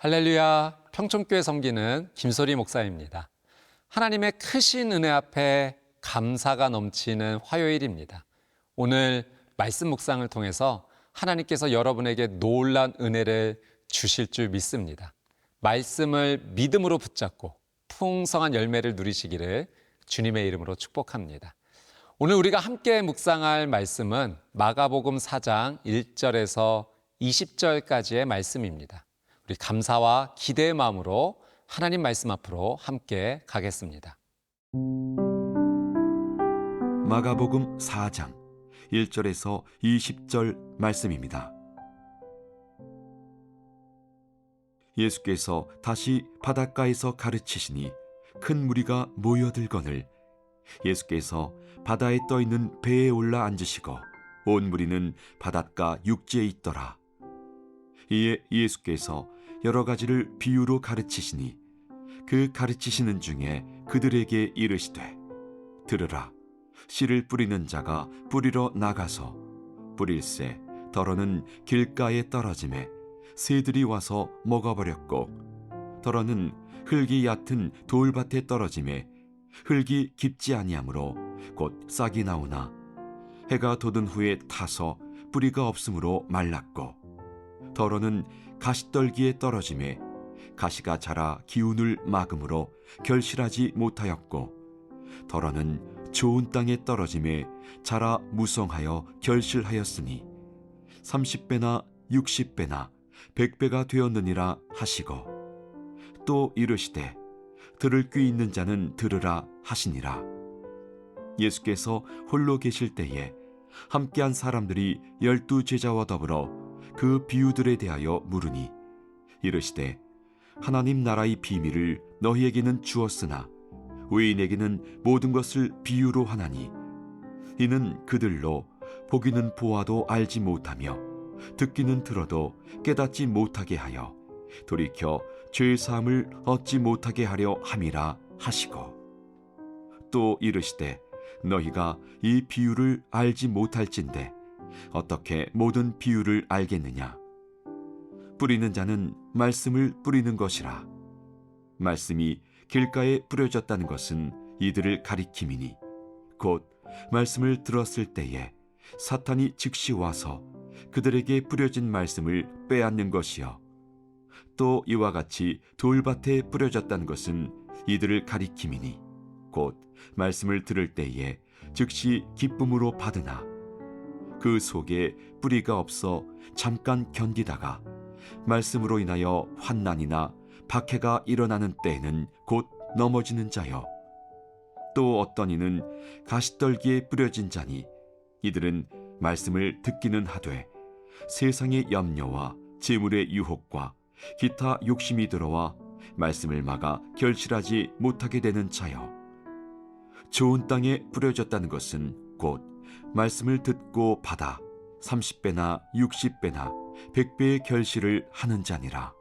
할렐루야, 평촌교회 섬기는 김소리 목사입니다. 하나님의 크신 은혜 앞에 감사가 넘치는 화요일입니다. 오늘 말씀 묵상을 통해서 하나님께서 여러분에게 놀라운 은혜를 주실 줄 믿습니다. 말씀을 믿음으로 붙잡고 풍성한 열매를 누리시기를 주님의 이름으로 축복합니다. 오늘 우리가 함께 묵상할 말씀은 마가복음 4장 1절에서 20절까지의 말씀입니다. 우리 감사와 기대의 마음으로 하나님 말씀 앞으로 함께 가겠습니다. 마가복음 4장 1절에서 20절 말씀입니다. 예수께서 다시 바닷가에서 가르치시니 큰 무리가 모여들거늘 예수께서 바다에 떠있는 배에 올라 앉으시고 온 무리는 바닷가 육지에 있더라. 이에 예수께서 여러 가지를 비유로 가르치시니 그 가르치시는 중에 그들에게 이르시되 들으라. 씨를 뿌리는 자가 뿌리러 나가서 뿌릴새 더러는 길가에 떨어지매 새들이 와서 먹어버렸고 더러는 흙이 얕은 돌밭에 떨어지매 흙이 깊지 아니하므로 곧 싹이 나오나 해가 돋은 후에 타서 뿌리가 없으므로 말랐고 더러는 가시떨기에 떨어지매 가시가 자라 기운을 막음으로 결실하지 못하였고 더러는 좋은 땅에 떨어지매 자라 무성하여 결실하였으니 30배나 60배나 100배가 되었느니라 하시고 또 이르시되 들을 귀 있는 자는 들으라 하시니라. 예수께서 홀로 계실 때에 함께한 사람들이 12 제자와 더불어 그 비유들에 대하여 물으니 이르시되 하나님 나라의 비밀을 너희에게는 주었으나 의인에게는 모든 것을 비유로 하나니 이는 그들로 보기는 보아도 알지 못하며 듣기는 들어도 깨닫지 못하게 하여 돌이켜 죄 사함을 얻지 못하게 하려 함이라 하시고 또 이르시되 너희가 이 비유를 알지 못할진대 어떻게 모든 비유를 알겠느냐. 뿌리는 자는 말씀을 뿌리는 것이라. 말씀이 길가에 뿌려졌다는 것은 이들을 가리킴이니 곧 말씀을 들었을 때에 사탄이 즉시 와서 그들에게 뿌려진 말씀을 빼앗는 것이요 또 이와 같이 돌밭에 뿌려졌다는 것은 이들을 가리킴이니 곧 말씀을 들을 때에 즉시 기쁨으로 받으나 그 속에 뿌리가 없어 잠깐 견디다가 말씀으로 인하여 환난이나 박해가 일어나는 때에는 곧 넘어지는 자요 또 어떤 이는 가시떨기에 뿌려진 자니 이들은 말씀을 듣기는 하되 세상의 염려와 재물의 유혹과 기타 욕심이 들어와 말씀을 막아 결실하지 못하게 되는 자요 좋은 땅에 뿌려졌다는 것은 곧 말씀을 듣고 받아 30배나 60배나 100배의 결실을 하는 자니라.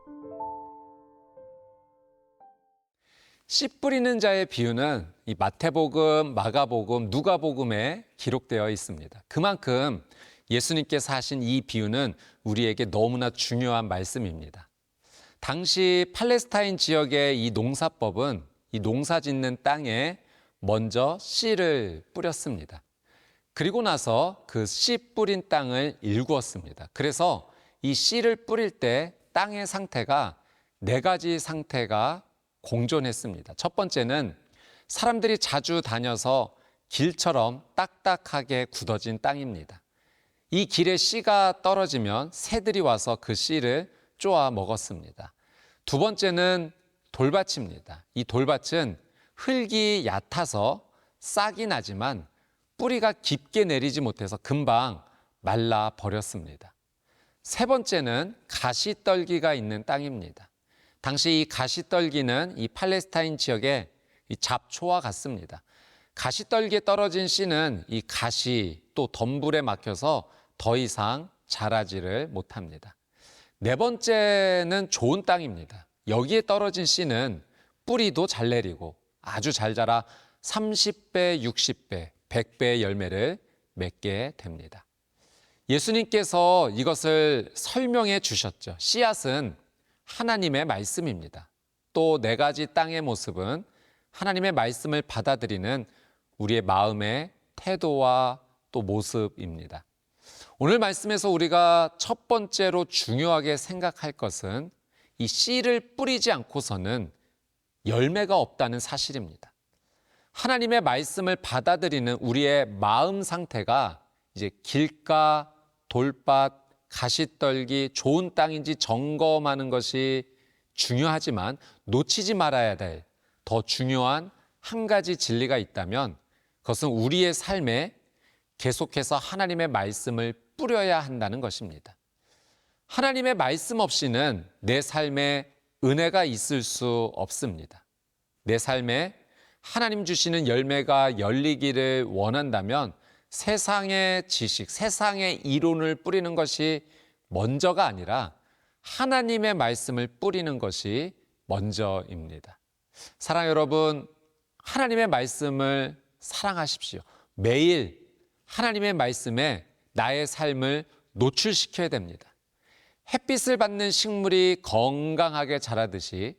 씨 뿌리는 자의 비유는 이 마태복음, 마가복음, 누가복음에 기록되어 있습니다. 그만큼 예수님께서 하신 이 비유는 우리에게 너무나 중요한 말씀입니다. 당시 팔레스타인 지역의 이 농사법은 이 농사 짓는 땅에 먼저 씨를 뿌렸습니다. 그리고 나서 그 씨 뿌린 땅을 일구었습니다. 그래서 이 씨를 뿌릴 때 땅의 상태가 4가지 상태가 공존했습니다. 첫 번째는 사람들이 자주 다녀서 길처럼 딱딱하게 굳어진 땅입니다. 이 길에 씨가 떨어지면 새들이 와서 그 씨를 쪼아 먹었습니다. 두 번째는 돌밭입니다. 이 돌밭은 흙이 얕아서 싹이 나지만 뿌리가 깊게 내리지 못해서 금방 말라 버렸습니다. 세 번째는 가시떨기가 있는 땅입니다. 당시 이 가시떨기는 이 팔레스타인 지역의 이 잡초와 같습니다. 가시떨기에 떨어진 씨는 이 가시 또 덤불에 막혀서 더 이상 자라지를 못합니다. 네 번째는 좋은 땅입니다. 여기에 떨어진 씨는 뿌리도 잘 내리고 아주 잘 자라 30배, 60배, 100배의 열매를 맺게 됩니다. 예수님께서 이것을 설명해 주셨죠. 씨앗은 하나님의 말씀입니다. 또 네 가지 땅의 모습은 하나님의 말씀을 받아들이는 우리의 마음의 태도와 또 모습입니다. 오늘 말씀에서 우리가 첫 번째로 중요하게 생각할 것은 이 씨를 뿌리지 않고서는 열매가 없다는 사실입니다. 하나님의 말씀을 받아들이는 우리의 마음 상태가 이제 길가, 돌밭, 가시떨기, 좋은 땅인지 점검하는 것이 중요하지만 놓치지 말아야 될 더 중요한 한 가지 진리가 있다면 그것은 우리의 삶에 계속해서 하나님의 말씀을 뿌려야 한다는 것입니다. 하나님의 말씀 없이는 내 삶에 은혜가 있을 수 없습니다. 내 삶에 하나님 주시는 열매가 열리기를 원한다면 세상의 지식, 세상의 이론을 뿌리는 것이 먼저가 아니라 하나님의 말씀을 뿌리는 것이 먼저입니다. 사랑 여러분, 하나님의 말씀을 사랑하십시오. 매일 하나님의 말씀에 나의 삶을 노출시켜야 됩니다. 햇빛을 받는 식물이 건강하게 자라듯이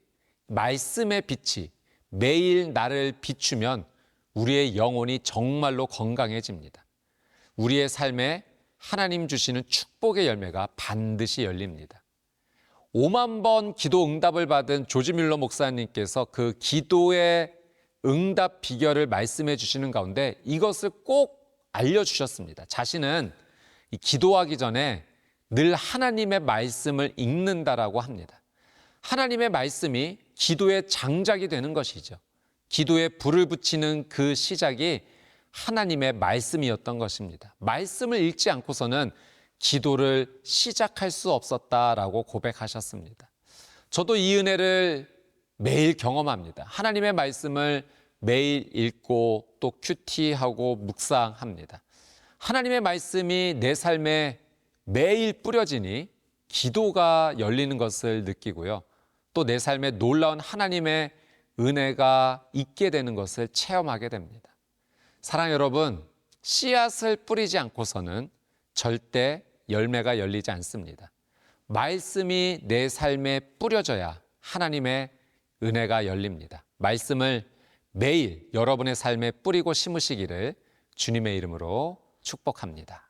말씀의 빛이 매일 나를 비추면 우리의 영혼이 정말로 건강해집니다. 우리의 삶에 하나님 주시는 축복의 열매가 반드시 열립니다. 5만 번 기도 응답을 받은 조지 뮬러 목사님께서 그 기도의 응답 비결을 말씀해 주시는 가운데 이것을 꼭 알려주셨습니다. 자신은 이 기도하기 전에 늘 하나님의 말씀을 읽는다라고 합니다. 하나님의 말씀이 기도의 장작이 되는 것이죠. 기도에 불을 붙이는 그 시작이 하나님의 말씀이었던 것입니다. 말씀을 읽지 않고서는 기도를 시작할 수 없었다라고 고백하셨습니다. 저도 이 은혜를 매일 경험합니다. 하나님의 말씀을 매일 읽고 또 큐티하고 묵상합니다. 하나님의 말씀이 내 삶에 매일 뿌려지니 기도가 열리는 것을 느끼고요. 또 내 삶에 놀라운 하나님의 은혜가 있게 되는 것을 체험하게 됩니다. 사랑 여러분, 씨앗을 뿌리지 않고서는 절대 열매가 열리지 않습니다. 말씀이 내 삶에 뿌려져야 하나님의 은혜가 열립니다. 말씀을 매일 여러분의 삶에 뿌리고 심으시기를 주님의 이름으로 축복합니다.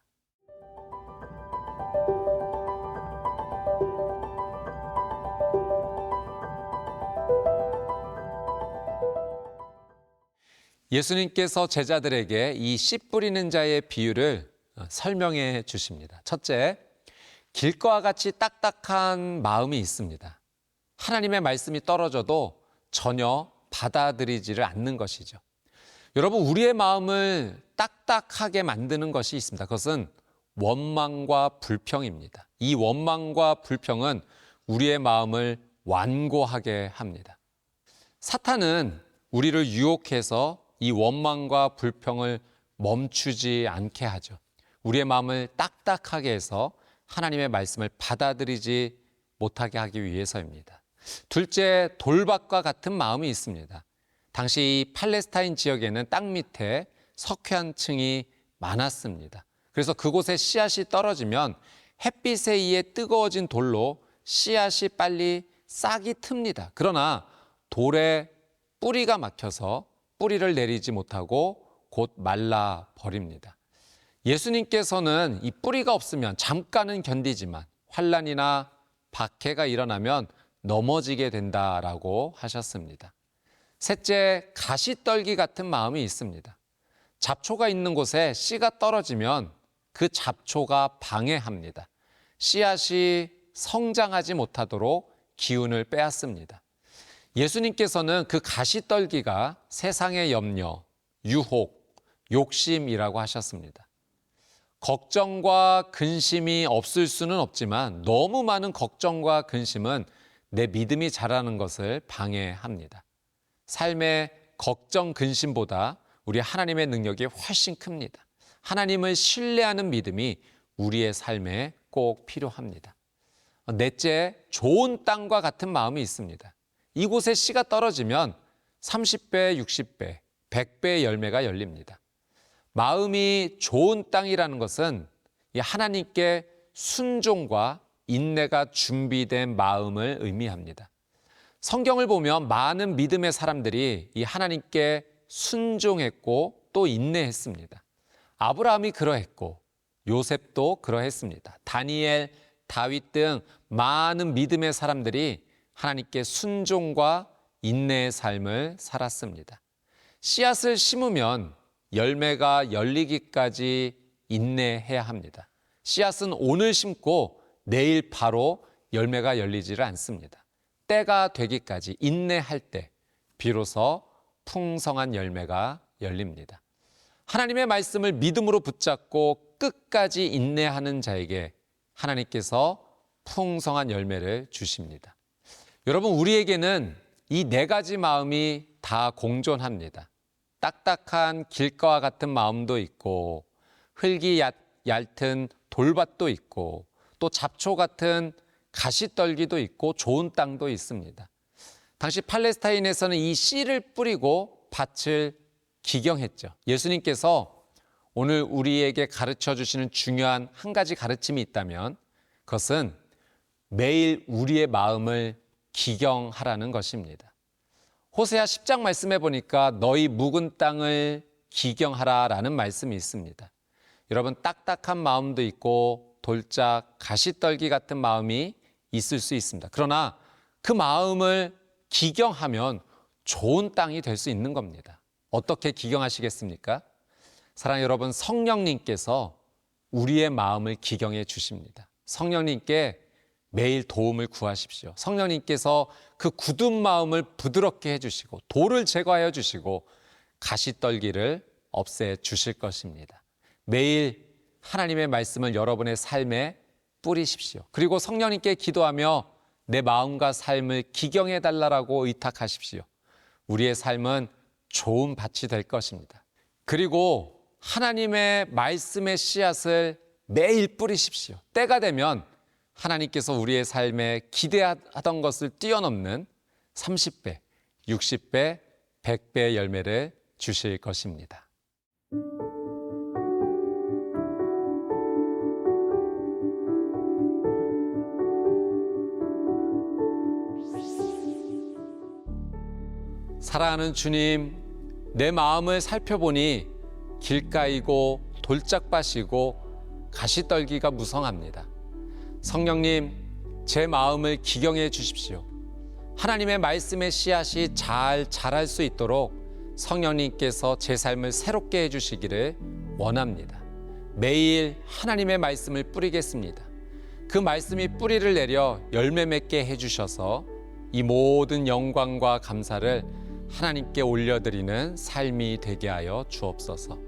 예수님께서 제자들에게 이 씨 뿌리는 자의 비유를 설명해 주십니다. 첫째, 길가와 같이 딱딱한 마음이 있습니다. 하나님의 말씀이 떨어져도 전혀 받아들이지를 않는 것이죠. 여러분, 우리의 마음을 딱딱하게 만드는 것이 있습니다. 그것은 원망과 불평입니다. 이 원망과 불평은 우리의 마음을 완고하게 합니다. 사탄은 우리를 유혹해서 이 원망과 불평을 멈추지 않게 하죠. 우리의 마음을 딱딱하게 해서 하나님의 말씀을 받아들이지 못하게 하기 위해서입니다. 둘째, 돌밭과 같은 마음이 있습니다. 당시 이 팔레스타인 지역에는 땅 밑에 석회암층이 많았습니다. 그래서 그곳에 씨앗이 떨어지면 햇빛에 의해 뜨거워진 돌로 씨앗이 빨리 싹이 틉니다. 그러나 돌에 뿌리가 막혀서 뿌리를 내리지 못하고 곧 말라 버립니다. 예수님께서는 이 뿌리가 없으면 잠깐은 견디지만 환난이나 박해가 일어나면 넘어지게 된다라고 하셨습니다. 셋째, 가시떨기 같은 마음이 있습니다. 잡초가 있는 곳에 씨가 떨어지면 그 잡초가 방해합니다. 씨앗이 성장하지 못하도록 기운을 빼앗습니다. 예수님께서는 그 가시떨기가 세상의 염려, 유혹, 욕심이라고 하셨습니다. 걱정과 근심이 없을 수는 없지만 너무 많은 걱정과 근심은 내 믿음이 자라는 것을 방해합니다. 삶의 걱정, 근심보다 우리 하나님의 능력이 훨씬 큽니다. 하나님을 신뢰하는 믿음이 우리의 삶에 꼭 필요합니다. 넷째, 좋은 땅과 같은 마음이 있습니다. 이곳에 씨가 떨어지면 30배, 60배, 100배의 열매가 열립니다. 마음이 좋은 땅이라는 것은 하나님께 순종과 인내가 준비된 마음을 의미합니다. 성경을 보면 많은 믿음의 사람들이 이 하나님께 순종했고 또 인내했습니다. 아브라함이 그러했고 요셉도 그러했습니다. 다니엘, 다윗 등 많은 믿음의 사람들이 하나님께 순종과 인내의 삶을 살았습니다. 씨앗을 심으면 열매가 열리기까지 인내해야 합니다. 씨앗은 오늘 심고 내일 바로 열매가 열리지를 않습니다. 때가 되기까지 인내할 때 비로소 풍성한 열매가 열립니다. 하나님의 말씀을 믿음으로 붙잡고 끝까지 인내하는 자에게 하나님께서 풍성한 열매를 주십니다. 여러분, 우리에게는 이 네 가지 마음이 다 공존합니다. 딱딱한 길가와 같은 마음도 있고, 흙이 얇은 돌밭도 있고, 또 잡초 같은 가시떨기도 있고, 좋은 땅도 있습니다. 당시 팔레스타인에서는 이 씨를 뿌리고 밭을 기경했죠. 예수님께서 오늘 우리에게 가르쳐 주시는 중요한 한 가지 가르침이 있다면 그것은 매일 우리의 마음을 기경하라는 것입니다. 호세아 10장 말씀에 보니까 너희 묵은 땅을 기경하라라는 말씀이 있습니다. 여러분, 딱딱한 마음도 있고 돌짝 가시떨기 같은 마음이 있을 수 있습니다. 그러나 그 마음을 기경하면 좋은 땅이 될 수 있는 겁니다. 어떻게 기경하시겠습니까? 사랑하는 여러분, 성령님께서 우리의 마음을 기경해 주십니다. 성령님께 매일 도움을 구하십시오. 성령님께서 그 굳은 마음을 부드럽게 해주시고 돌을 제거하여 주시고 가시떨기를 없애 주실 것입니다. 매일 하나님의 말씀을 여러분의 삶에 뿌리십시오. 그리고 성령님께 기도하며 내 마음과 삶을 기경해 달라고 의탁하십시오. 우리의 삶은 좋은 밭이 될 것입니다. 그리고 하나님의 말씀의 씨앗을 매일 뿌리십시오. 때가 되면 하나님께서 우리의 삶에 기대하던 것을 뛰어넘는 30배, 60배, 100배의 열매를 주실 것입니다. 사랑하는 주님, 내 마음을 살펴보니 길가이고 돌짝밭이고 가시떨기가 무성합니다. 성령님, 제 마음을 기경해 주십시오. 하나님의 말씀의 씨앗이 잘 자랄 수 있도록 성령님께서 제 삶을 새롭게 해주시기를 원합니다. 매일 하나님의 말씀을 뿌리겠습니다. 그 말씀이 뿌리를 내려 열매 맺게 해주셔서 이 모든 영광과 감사를 하나님께 올려드리는 삶이 되게 하여 주옵소서.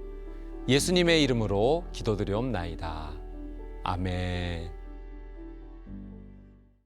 예수님의 이름으로 기도드리옵나이다. 아멘.